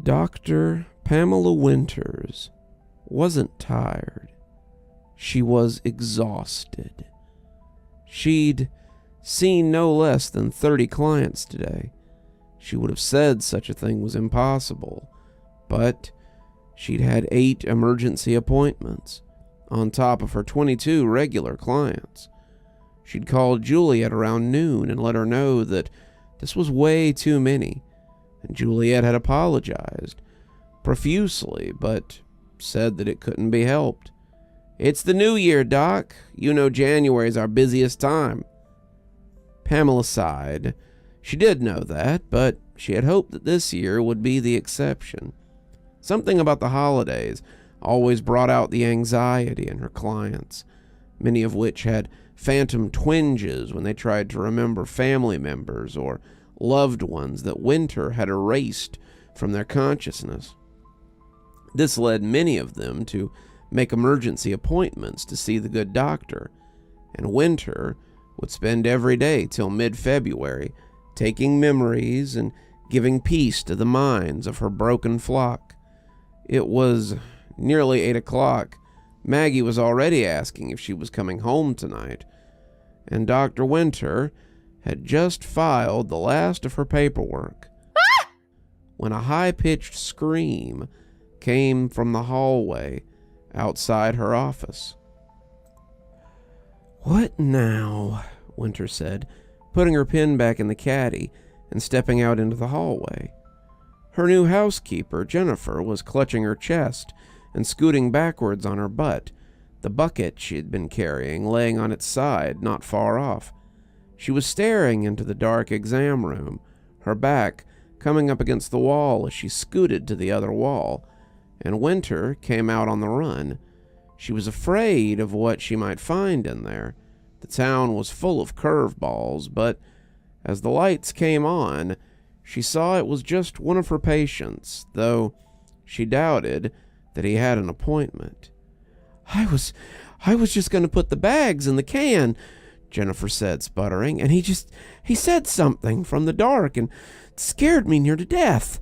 Dr. Pamela Winters wasn't tired. She was exhausted. She'd seen no less than 30 clients today. She would have said such a thing was impossible, but she'd had 8 emergency appointments, on top of her 22 regular clients. She'd called Juliet around noon and let her know that this was way too many, and Juliet had apologized profusely, but said that it couldn't be helped. "It's the new year, Doc. You know January's our busiest time." Pamela sighed. She did know that, but she had hoped that this year would be the exception. Something about the holidays always brought out the anxiety in her clients, many of which had phantom twinges when they tried to remember family members or loved ones that winter had erased from their consciousness. This led many of them to make emergency appointments to see the good doctor, and winter would spend every day till mid-February taking memories and giving peace to the minds of her broken flock. It was nearly 8 o'clock. Maggie was already asking if she was coming home tonight, and Dr. Winter had just filed the last of her paperwork when a high-pitched scream came from the hallway outside her office. "What now?" Winter said, putting her pen back in the caddy and stepping out into the hallway. Her new housekeeper, Jennifer, was clutching her chest and scooting backwards on her butt, the bucket she had been carrying laying on its side not far off. She was staring into the dark exam room, her back coming up against the wall as she scooted to the other wall, and Winter came out on the run. She was afraid of what she might find in there. The town was full of curveballs, but as the lights came on, she saw it was just one of her patients, though she doubted that he had an appointment. I was just going to put the bags in the can," Jennifer said, sputtering, "and he said something from the dark and it scared me near to death.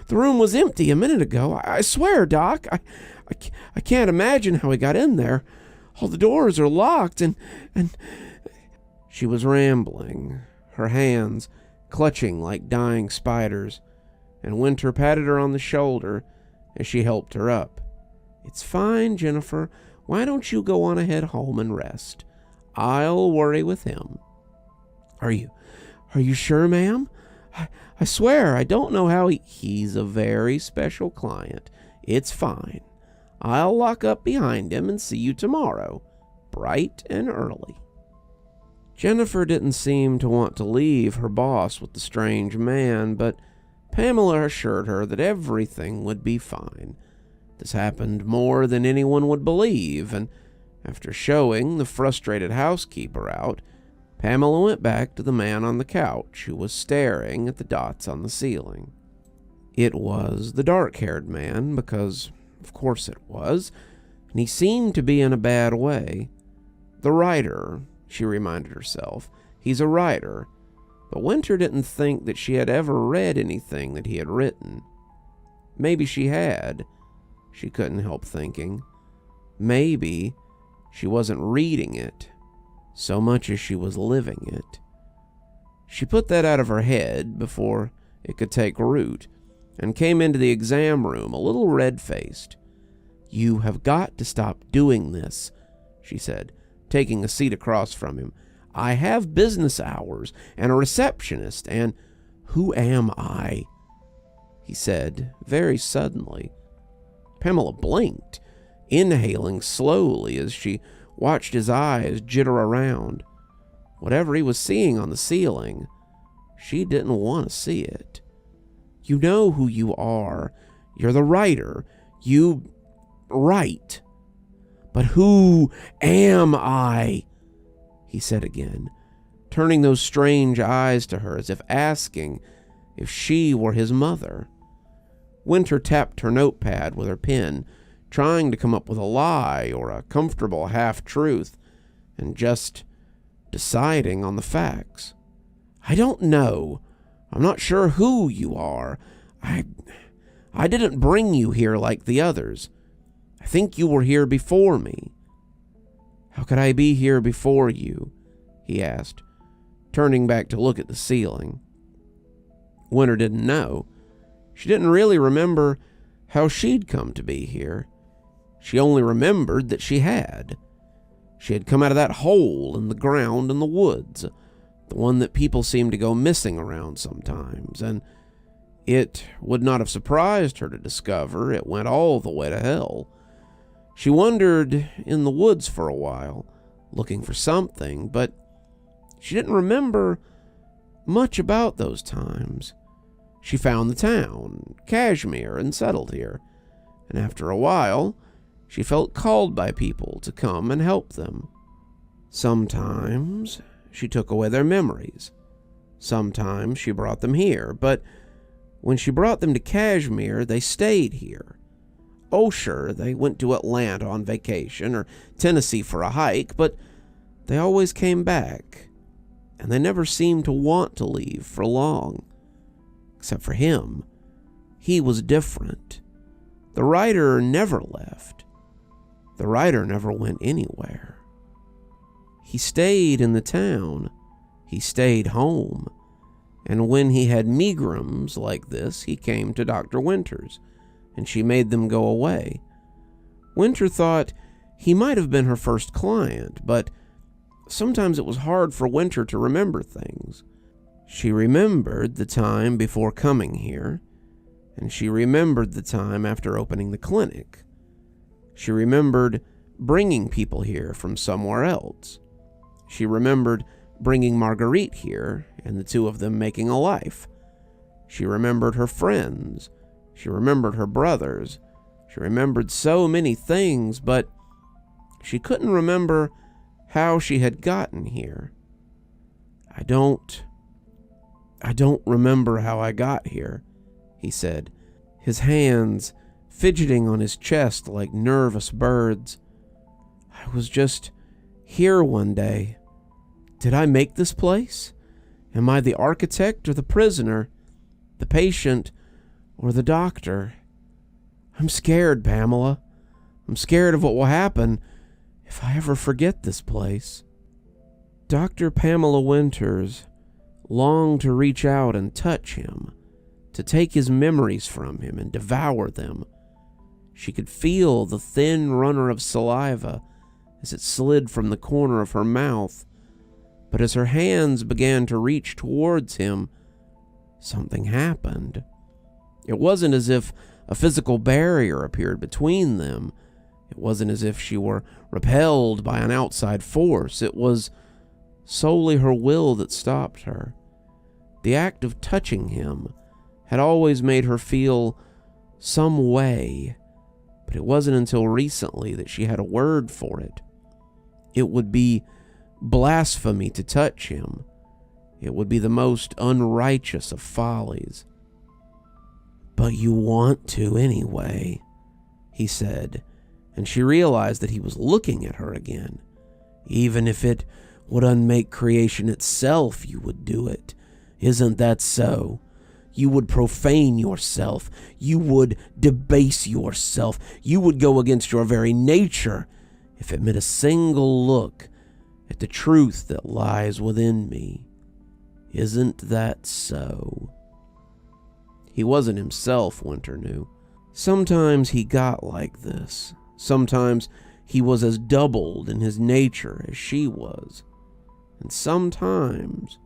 The room was empty a minute ago. I swear, Doc, I can't imagine how he got in there. All the doors are locked and... She was rambling, her hands clutching like dying spiders, and Winter patted her on the shoulder as she helped her up. "It's fine, Jennifer. Why don't you go on ahead home and rest? I'll worry with him." Are you sure, ma'am? I swear, I don't know how he's a very special client. It's fine. I'll lock up behind him and see you tomorrow, bright and early." Jennifer didn't seem to want to leave her boss with the strange man, but Pamela assured her that everything would be fine. This happened more than anyone would believe, and after showing the frustrated housekeeper out, Pamela went back to the man on the couch who was staring at the dots on the ceiling. It was the dark-haired man, because of course it was, and he seemed to be in a bad way. The writer, she reminded herself. He's a writer, but Winter didn't think that she had ever read anything that he had written. Maybe she had, she couldn't help thinking. Maybe she wasn't reading it so much as she was living it. She put that out of her head before it could take root, and came into the exam room a little red-faced. "You have got to stop doing this," she said, taking a seat across from him. "I have business hours and a receptionist, and..." "Who am I?" he said very suddenly. Pamela blinked, inhaling slowly as she watched his eyes jitter around. Whatever he was seeing on the ceiling, she didn't want to see it. "You know who you are. You're the writer. You write." "But who am I?" he said again, turning those strange eyes to her as if asking if she were his mother. Winter tapped her notepad with her pen, trying to come up with a lie or a comfortable half-truth, and just deciding on the facts. "I don't know. I'm not sure who you are. I didn't bring you here like the others. I think you were here before me." "How could I be here before you?" he asked, turning back to look at the ceiling. Winter didn't know. She didn't really remember how she'd come to be here. She only remembered that she had. She had come out of that hole in the ground in the woods, the one that people seem to go missing around sometimes, and it would not have surprised her to discover it went all the way to hell. She wandered in the woods for a while, looking for something, but she didn't remember much about those times. She found the town, Kashmir, and settled here, and after a while, she felt called by people to come and help them. Sometimes she took away their memories. Sometimes she brought them here, but when she brought them to Kashmir, they stayed here. Oh, sure, they went to Atlanta on vacation or Tennessee for a hike, but they always came back, and they never seemed to want to leave for long. Except for him. He was different. The writer never left. The writer never went anywhere. He stayed in the town. He stayed home. And when he had megrims like this, he came to Dr. Winters, and she made them go away. Winter thought he might have been her first client, but sometimes it was hard for Winter to remember things. She remembered the time before coming here, and she remembered the time after opening the clinic. She remembered bringing people here from somewhere else. She remembered bringing Marguerite here, and the two of them making a life. She remembered her friends. She remembered her brothers. She remembered so many things, but she couldn't remember how she had gotten here. I don't remember how I got here," he said, his hands fidgeting on his chest like nervous birds. "I was just here one day. Did I make this place? Am I the architect or the prisoner, the patient or the doctor? I'm scared, Pamela. I'm scared of what will happen if I ever forget this place." Dr. Pamela Winters longed to reach out and touch him, to take his memories from him and devour them. She could feel the thin runner of saliva as it slid from the corner of her mouth, but as her hands began to reach towards him, something happened. It wasn't as if a physical barrier appeared between them. It wasn't as if she were repelled by an outside force. It was solely her will that stopped her. The act of touching him had always made her feel some way, but it wasn't until recently that she had a word for it. It would be blasphemy to touch him. It would be the most unrighteous of follies. "But you want to anyway," he said, and she realized that he was looking at her again. "Even if it would unmake creation itself, you would do it. Isn't that so? You would profane yourself. You would debase yourself. You would go against your very nature if it meant a single look at the truth that lies within me. Isn't that so?" He wasn't himself, Winter knew. Sometimes he got like this. Sometimes he was as doubled in his nature as she was. And sometimes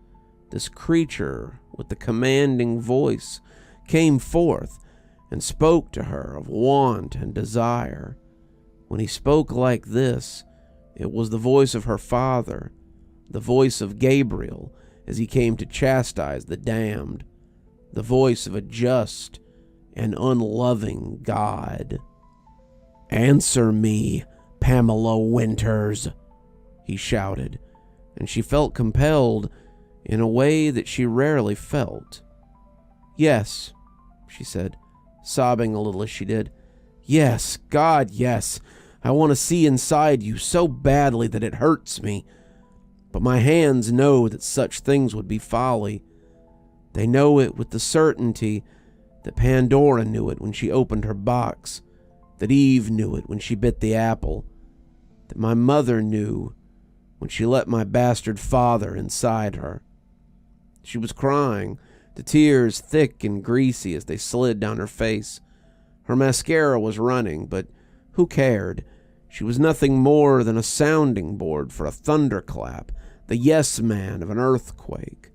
this creature with the commanding voice came forth and spoke to her of want and desire. When he spoke like this, it was the voice of her father, the voice of Gabriel as he came to chastise the damned, the voice of a just and unloving God. "Answer me, Pamela Winters," he shouted, and she felt compelled in a way that she rarely felt. "Yes," she said, sobbing a little as she did. "Yes, God, yes. I want to see inside you so badly that it hurts me. But my hands know that such things would be folly. They know it with the certainty that Pandora knew it when she opened her box, that Eve knew it when she bit the apple, that my mother knew when she let my bastard father inside her. She was crying, the tears thick and greasy as they slid down her face. Her mascara was running, but who cared? She was nothing more than a sounding board for a thunderclap, the yes man of an earthquake.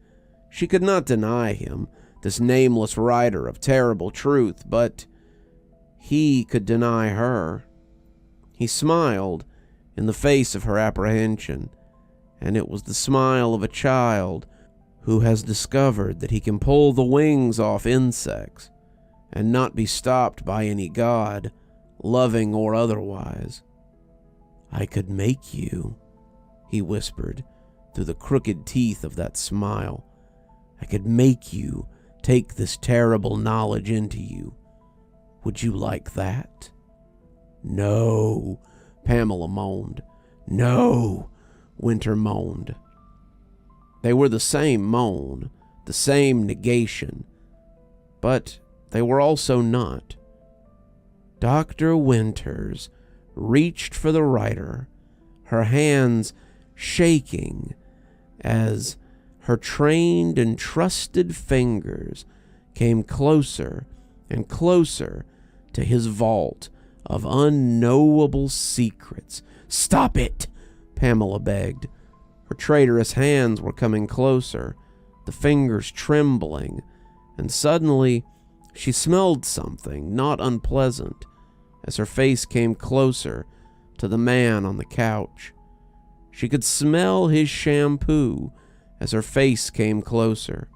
She could not deny him, this nameless writer of terrible truth, but he could deny her. He smiled in the face of her apprehension, and it was the smile of a child who has discovered that he can pull the wings off insects and not be stopped by any god, loving or otherwise. "I could make you," he whispered through the crooked teeth of that smile. "I could make you take this terrible knowledge into you. Would you like that?" "No," Pamela moaned. "No," Winter moaned. They were the same moan, the same negation, but they were also not. Dr. Winters reached for the writer, her hands shaking as her trained and trusted fingers came closer and closer to his vault of unknowable secrets. "Stop it!" Pamela begged. Her traitorous hands were coming closer, the fingers trembling, and suddenly she smelled something not unpleasant as her face came closer to the man on the couch. She could smell his shampoo as her face came closer,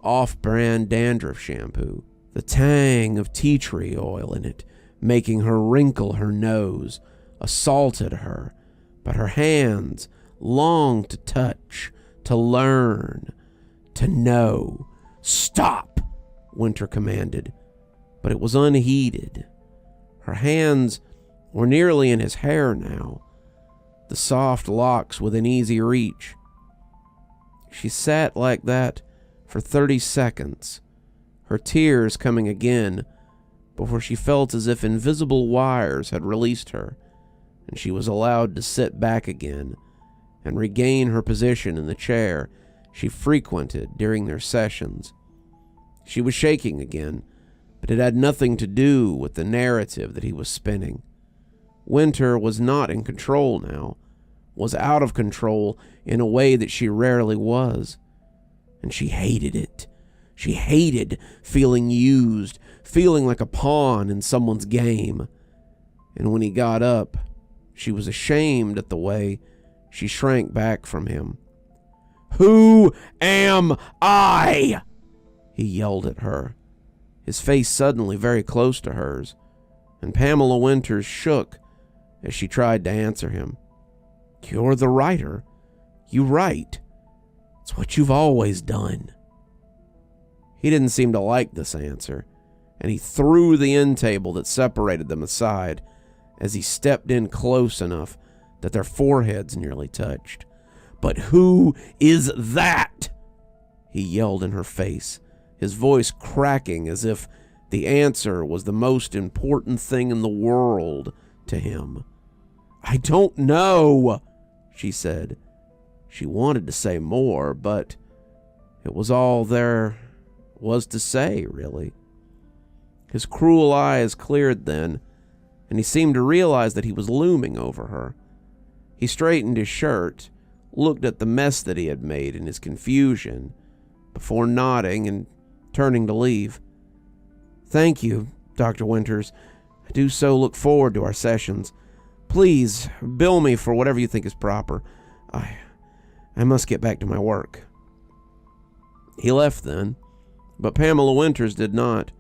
off-brand dandruff shampoo, the tang of tea tree oil in it, making her wrinkle her nose, assaulted her, but her hands longed to touch, to learn, to know. "Stop!" Winter commanded, but it was unheeded. Her hands were nearly in his hair now, the soft locks within easy reach. She sat like that for 30 seconds, her tears coming again, before she felt as if invisible wires had released her, and she was allowed to sit back again and regain her position in the chair she frequented during their sessions. She was shaking again, but it had nothing to do with the narrative that he was spinning. Winter was not in control now, was out of control in a way that she rarely was, and she hated it. She hated feeling used, feeling like a pawn in someone's game. And when he got up, she was ashamed at the way she shrank back from him. "Who am I?" he yelled at her, his face suddenly very close to hers, and Pamela Winters shook as she tried to answer him. "You're the writer. You write. It's what you've always done." He didn't seem to like this answer, and he threw the end table that separated them aside as he stepped in close enough that their foreheads nearly touched. "But who is that?" he yelled in her face, his voice cracking as if the answer was the most important thing in the world to him. "I don't know," she said. She wanted to say more, but it was all there was to say, really. His cruel eyes cleared then, and he seemed to realize that he was looming over her. He straightened his shirt, looked at the mess that he had made in his confusion, before nodding and turning to leave. "Thank you, Dr. Winters. I do so look forward to our sessions. Please, bill me for whatever you think is proper. I must get back to my work." He left then, but Pamela Winters did not.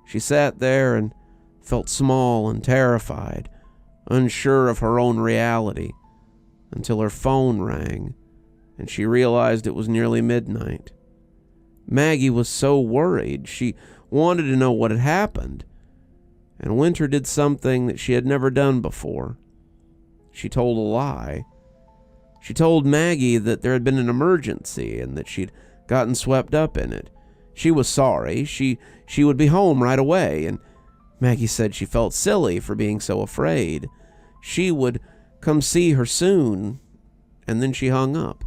She sat there and felt small and terrified, unsure of her own reality, until her phone rang, and she realized it was nearly midnight. Maggie was so worried. She wanted to know what had happened, and Winter did something that she had never done before. She told a lie. She told Maggie that there had been an emergency and that she'd gotten swept up in it, She was sorry. She would be home right away, and Maggie said she felt silly for being so afraid. She would come see her soon, and then she hung up.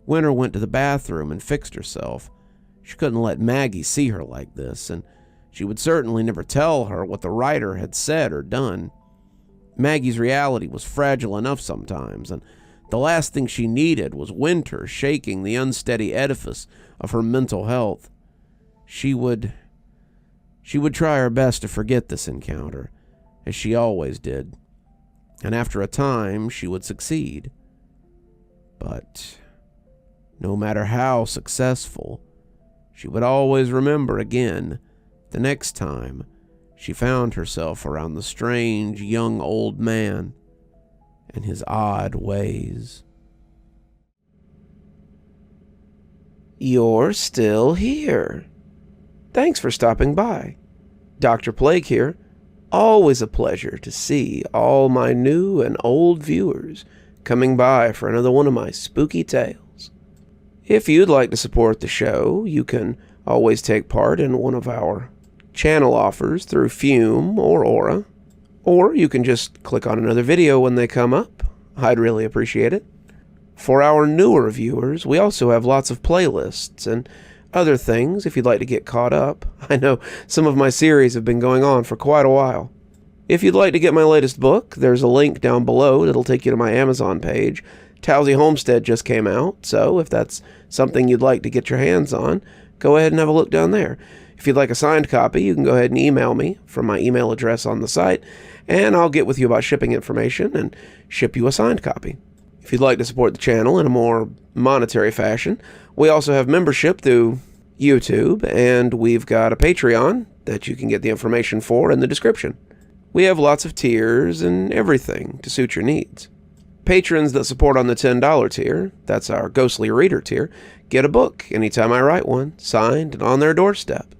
Winter went to the bathroom and fixed herself. She couldn't let Maggie see her like this, and she would certainly never tell her what the writer had said or done. Maggie's reality was fragile enough sometimes, and the last thing she needed was Winter shaking the unsteady edifice of her mental health. She would try her best to forget this encounter, as she always did, and after a time she would succeed. But no matter how successful, she would always remember again the next time she found herself around the strange young old man and his odd ways. You're still here. Thanks for stopping by. Dr. Plague here. Always a pleasure to see all my new and old viewers coming by for another one of my spooky tales. If you'd like to support the show, you can always take part in one of our channel offers through Fume or Aura, or you can just click on another video when they come up. I'd really appreciate it. For our newer viewers, we also have lots of playlists and other things if you'd like to get caught up. I know some of my series have been going on for quite a while. If you'd like to get my latest book, there's a link down below that'll take you to my Amazon page. Towesey Homestead just came out, so if that's something you'd like to get your hands on, go ahead and have a look down there. If you'd like a signed copy, you can go ahead and email me from my email address on the site, and I'll get with you about shipping information and ship you a signed copy. If you'd like to support the channel in a more monetary fashion, we also have membership through YouTube, and we've got a Patreon that you can get the information for in the description. We have lots of tiers and everything to suit your needs. Patrons that support on the $10 tier, that's our Ghostly Reader tier, get a book anytime I write one, signed and on their doorstep.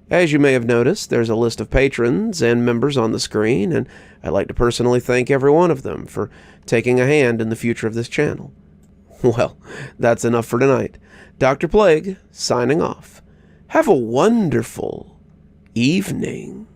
As you may have noticed, there's a list of patrons and members on the screen, and I'd like to personally thank every one of them for taking a hand in the future of this channel. Well, that's enough for tonight. Dr. Plague, signing off. Have a wonderful evening.